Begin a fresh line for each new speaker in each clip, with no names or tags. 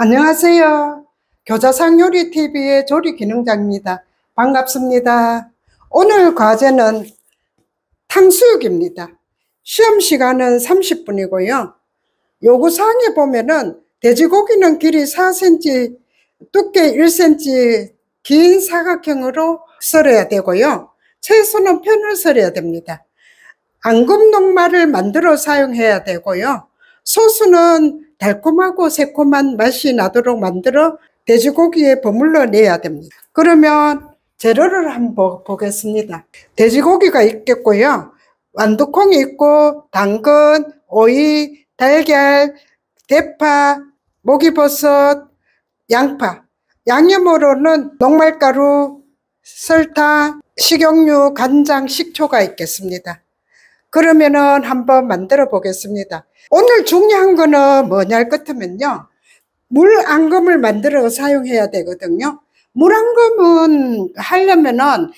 안녕하세요. 교자상 요리TV의 조리기능장입니다. 반갑습니다. 오늘 과제는 탕수육입니다. 시험시간은 30분이고요. 요구사항에 보면은 돼지고기는 길이 4cm, 두께 1cm 긴 사각형으로 썰어야 되고요. 채소는 편을 썰어야 됩니다. 앙금 녹말을 만들어 사용해야 되고요. 소스는 달콤하고 새콤한 맛이 나도록 만들어 돼지고기에 버물러 내야 됩니다. 그러면 재료를 한번 보겠습니다. 돼지고기가 있겠고요. 완두콩이 있고 당근, 오이, 달걀, 대파, 목이버섯, 양파. 양념으로는 녹말가루, 설탕, 식용유, 간장, 식초가 있겠습니다. 그러면은 한번 만들어 보겠습니다. 오늘 중요한 거는 뭐냐 할 것이면요. 물 앙금을 만들어 사용해야 되거든요. 물 앙금은 하려면은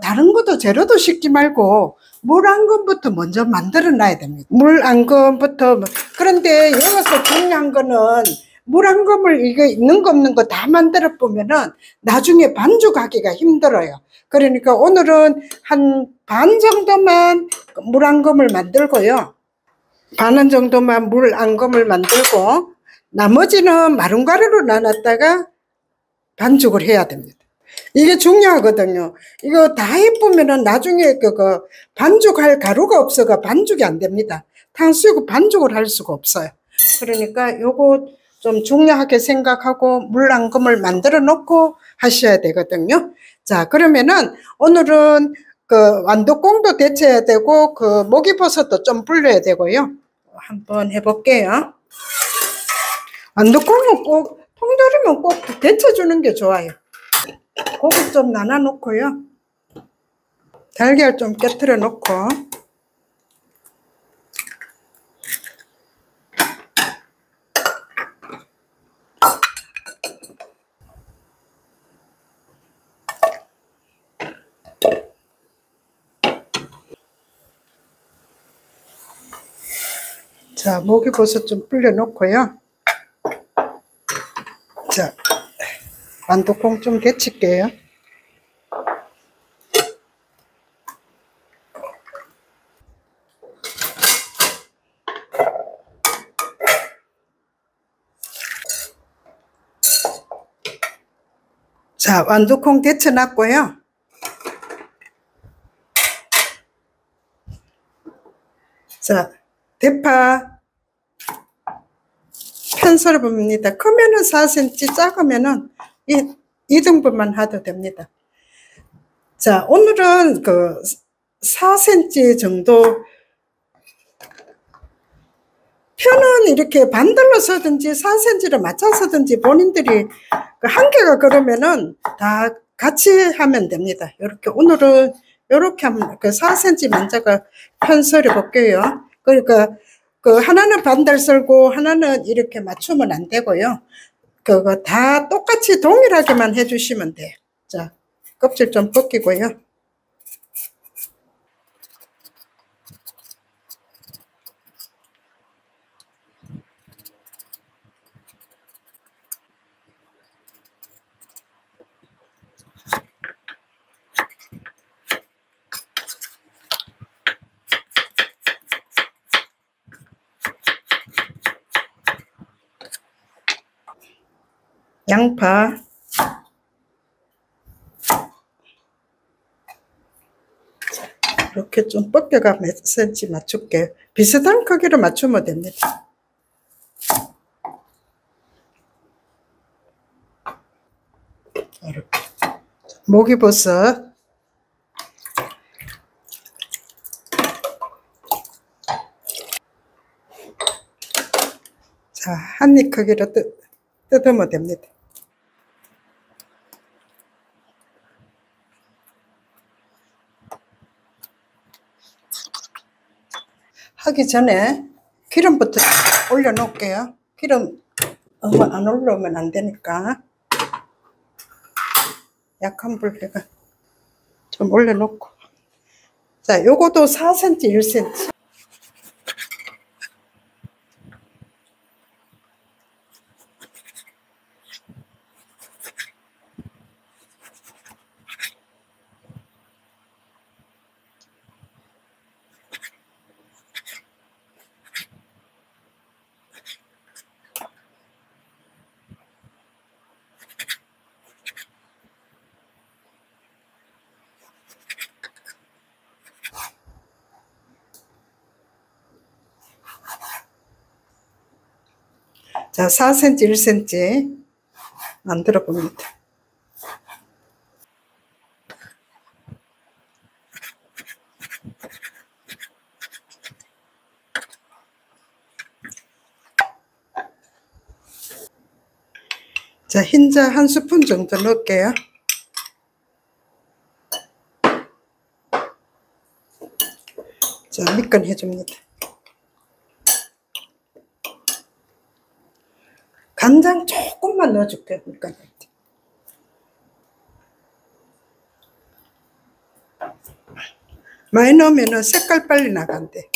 다른 것도 재료도 씻지 말고 물 앙금부터 먼저 만들어 놔야 됩니다. 물 앙금부터. 그런데 여기서 중요한 거는 물 앙금을 이거 있는 거 없는 거 다 만들어 보면은 나중에 반죽하기가 힘들어요. 그러니까 오늘은 한 반 정도만 물 앙금을 만들고요. 반 정도만 물 앙금을 만들고 나머지는 마른 가루로 나눴다가 반죽을 해야 됩니다. 이게 중요하거든요. 이거 다 해보면은 나중에 반죽할 가루가 없어가 반죽이 안 됩니다. 탕수육 반죽을 할 수가 없어요. 그러니까 요거 좀 중요하게 생각하고 물 앙금을 만들어 놓고 하셔야 되거든요. 자, 그러면은 오늘은 완두콩도 데쳐야 되고 목이버섯도 좀 불려야 되고요. 한번 해볼게요. 완두콩은 꼭 통조림은 꼭 데쳐주는 게 좋아요. 고기 좀 나눠 놓고요. 달걀 좀 깨트려 놓고 자, 목이버섯 좀 불려 놓고요. 자, 완두콩 좀 데칠게요. 자, 완두콩 데쳐놨고요. 자, 대파 편썰어 봅니다. 크면은 4cm, 작으면은 2등분만 해도 됩니다. 자, 오늘은 4cm 정도, 편은 이렇게 반들로 서든지 4cm로 맞춰서든지 본인들이 한계가 그러면은 다 같이 하면 됩니다. 이렇게 오늘은 이렇게 하면 4cm만 제가 편썰어 볼게요. 그러니까 하나는 반달 썰고 하나는 이렇게 맞추면 안 되고요. 그거 다 똑같이 동일하게만 해주시면 돼요. 자, 껍질 좀 벗기고요. 양파 이렇게 좀 벗겨가 몇 cm 맞출게요. 비슷한 크기로 맞추면 됩니다. 이렇게 목이버섯 자, 한입 크기로 뜯으면 됩니다. 하기 전에 기름부터 올려 놓을게요. 기름 너무 안 올라오면 안 되니까 약한 불에가 좀 올려 놓고. 자, 요것도 4cm, 1cm. 자, 4cm, 1cm 만들어 봅니다. 자, 흰자 1스푼 정도 넣을게요. 자, 미끈 해줍니다. 간장 조금만 넣어줄게요. 미끈. 많이 넣으면 색깔 빨리 나간대.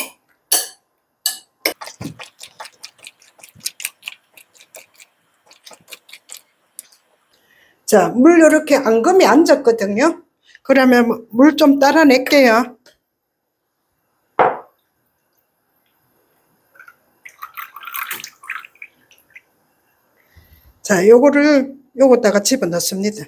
자, 물 이렇게 앙금이 앉았거든요. 그러면 물 좀 따라 낼게요. 자, 요거다가 집어 넣습니다.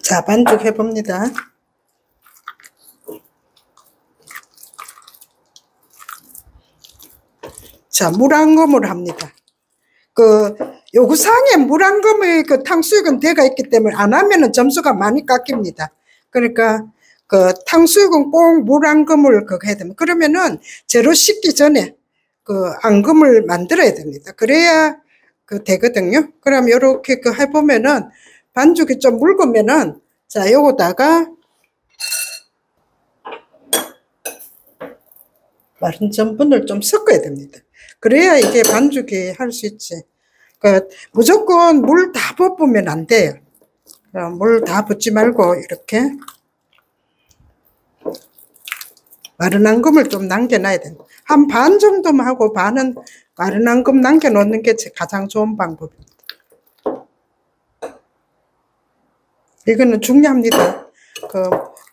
자, 반죽해 봅니다. 자, 물 한 그물 합니다. 요구사항에 물 한 그물 탕수육은 돼가 있기 때문에 안 하면은 점수가 많이 깎입니다. 그러니까 탕수육은 꼭 물 한 그물 그거 해야 됩니다. 그러면은 재료 씻기 전에 앙금을 만들어야 됩니다. 그래야 되거든요. 그럼 요렇게 해보면은 반죽이 좀 묽으면은 자, 요거다가 마른 전분을 좀 섞어야 됩니다. 그래야 이게 반죽이 할 수 있지. 무조건 물 다 붓으면 안 돼요. 물 다 붓지 말고 이렇게 마른 앙금을 좀 남겨놔야 됩니다. 한 반 정도만 하고 반은 마른 앙금 남겨놓는 게 가장 좋은 방법입니다. 이거는 중요합니다.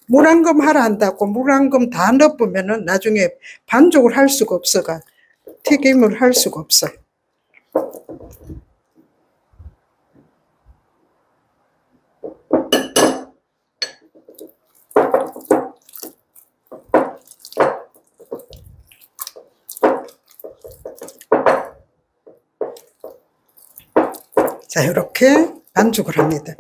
물 앙금 하라 한다고 물 앙금 다 넣어보면은 나중에 반죽을 할 수가 없어가 튀김을 할 수가 없어요. 자, 이렇게 반죽을 합니다.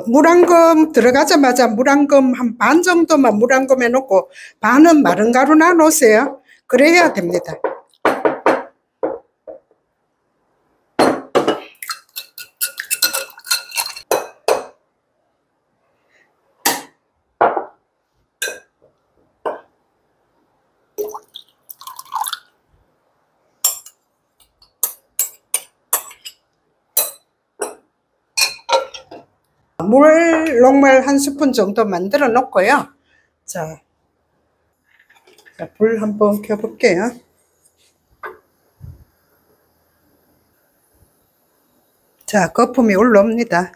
물 한 금 들어가자마자 물 한 금 한 반 정도만 물 한 금 해놓고 반은 마른 가루 놔놓으세요. 그래야 됩니다. 물 녹말 1스푼 정도 만들어 놓고요. 자, 불 한번 켜볼게요. 자, 거품이 올라옵니다.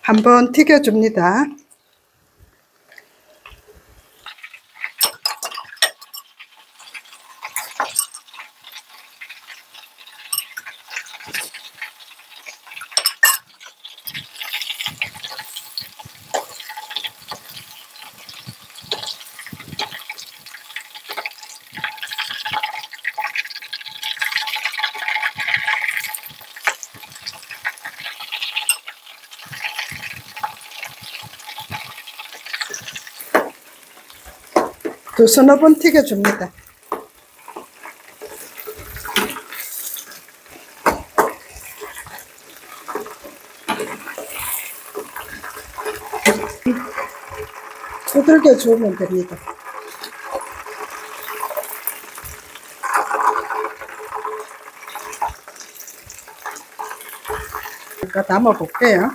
한번 튀겨줍니다. 또 서너 번 튀겨줍니다. 두들겨 주면 됩니다. 이거 담아 볼게요.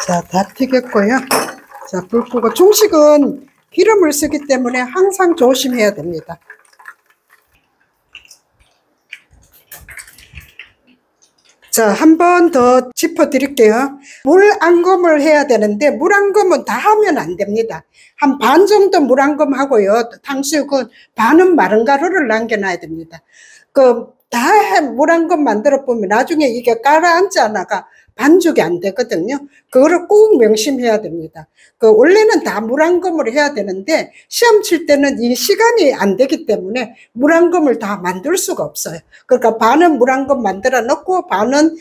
자, 다 튀겼고요. 자, 불 끄고 중식은 기름을 쓰기 때문에 항상 조심해야 됩니다. 자, 한 번 더 짚어 드릴게요. 물 앙금을 해야 되는데 물 앙금은 다 하면 안 됩니다. 한 반 정도 물 앙금 하고요. 탕수육은 반은 마른 가루를 남겨놔야 됩니다. 다 물 앙금 만들어 보면 나중에 이게 가라앉지 않아가 반죽이 안 되거든요. 그거를 꼭 명심해야 됩니다. 원래는 다 물 앙금을 해야 되는데 시험 칠 때는 이 시간이 안 되기 때문에 물 앙금을 다 만들 수가 없어요. 그러니까 반은 물 앙금 만들어 놓고 반은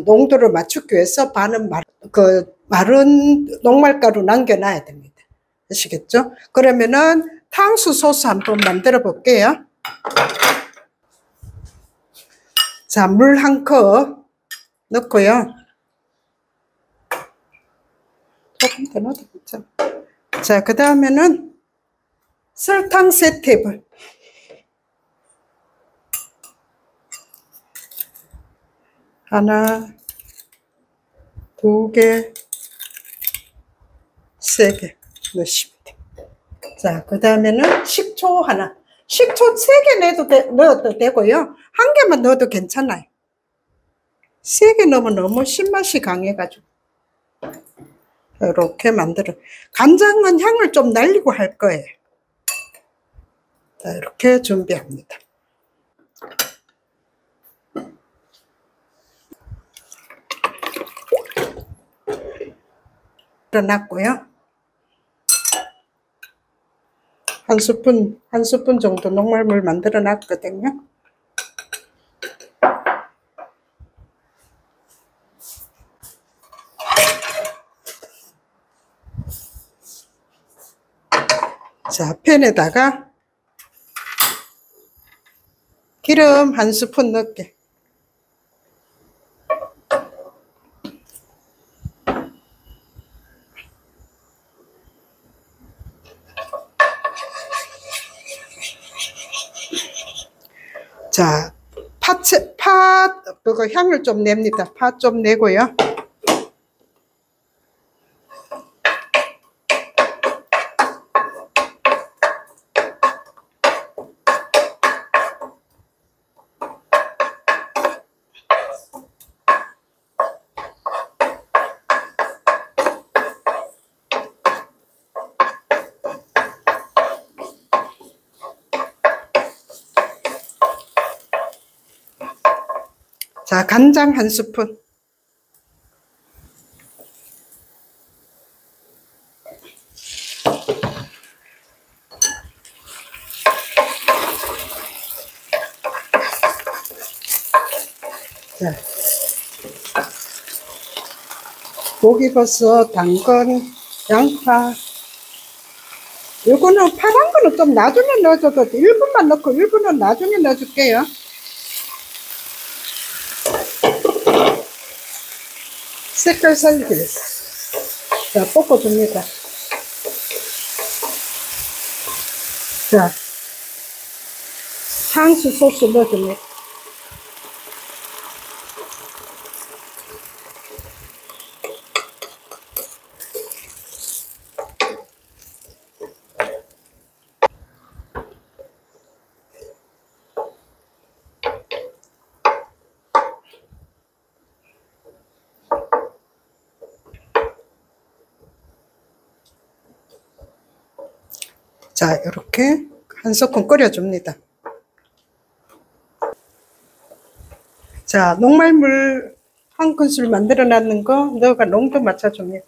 농도를 맞추기 위해서 반은 마른 녹말가루 남겨놔야 됩니다. 아시겠죠? 그러면은 탕수 소스 한번 만들어 볼게요. 자, 물 한 컵 넣고요. 조금 더 넣어도 괜찮아. 자, 그 다음에는 설탕 세 테이블. 하나, 두 개, 세 개 넣으시면 돼요. 자, 그 다음에는 식초 하나. 식초 3개 넣어도 되고요. 한 개만 넣어도 괜찮아요. 3개 넣으면 너무 신맛이 강해가지고. 이렇게 만들어. 간장은 향을 좀 날리고 할 거예요. 자, 이렇게 준비합니다. 놨고요. 한 스푼 정도 녹말물 만들어 놨거든요. 자, 팬에다가 기름 한 스푼 넣게. 자, 그거 향을 좀 냅니다. 파 좀 내고요. 자, 간장 한 스푼. 자, 고기버섯, 당근, 양파. 이거는 파란 거는 좀 나중에 넣어줘도 1분만 넣고 1분은 나중에 넣어줄게요. 색깔 살리기 위해서. 자, 볶아줍니다. 자, 탕수 소스 넣어줍니다. 자, 이렇게 한 스푼 끓여줍니다. 자, 녹말물 한 큰술 만들어 놨는 거 넣어가 농도 맞춰줍니다.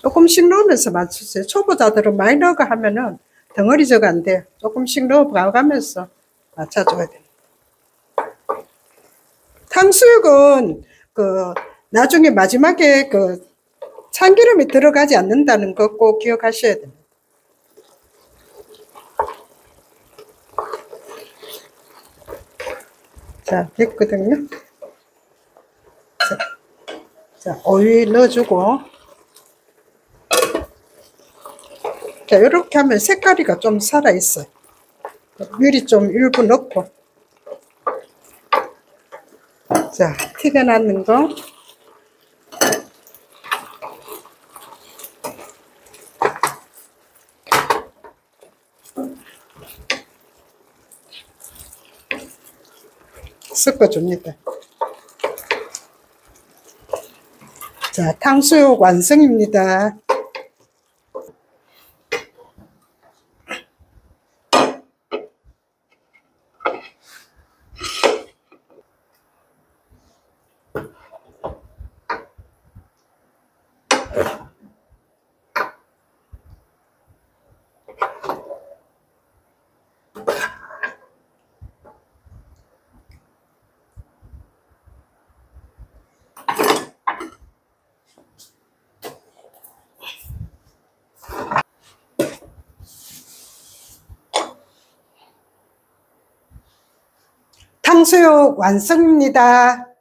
조금씩 넣으면서 맞추세요. 초보자들은 많이 넣어가 하면은 덩어리져가 안 돼요. 조금씩 넣어가면서 맞춰줘야 돼요. 탕수육은 나중에 마지막에 참기름이 들어가지 않는다는 거 꼭 기억하셔야 됩니다. 자, 됐거든요. 자, 오이 넣어주고. 자, 이렇게 하면 색깔이가 좀 살아있어요. 미리 좀 일부 넣고. 자, 튀겨놨는 거. 섞어줍니다. 자, 탕수육 완성입니다. 탕수육 완성입니다.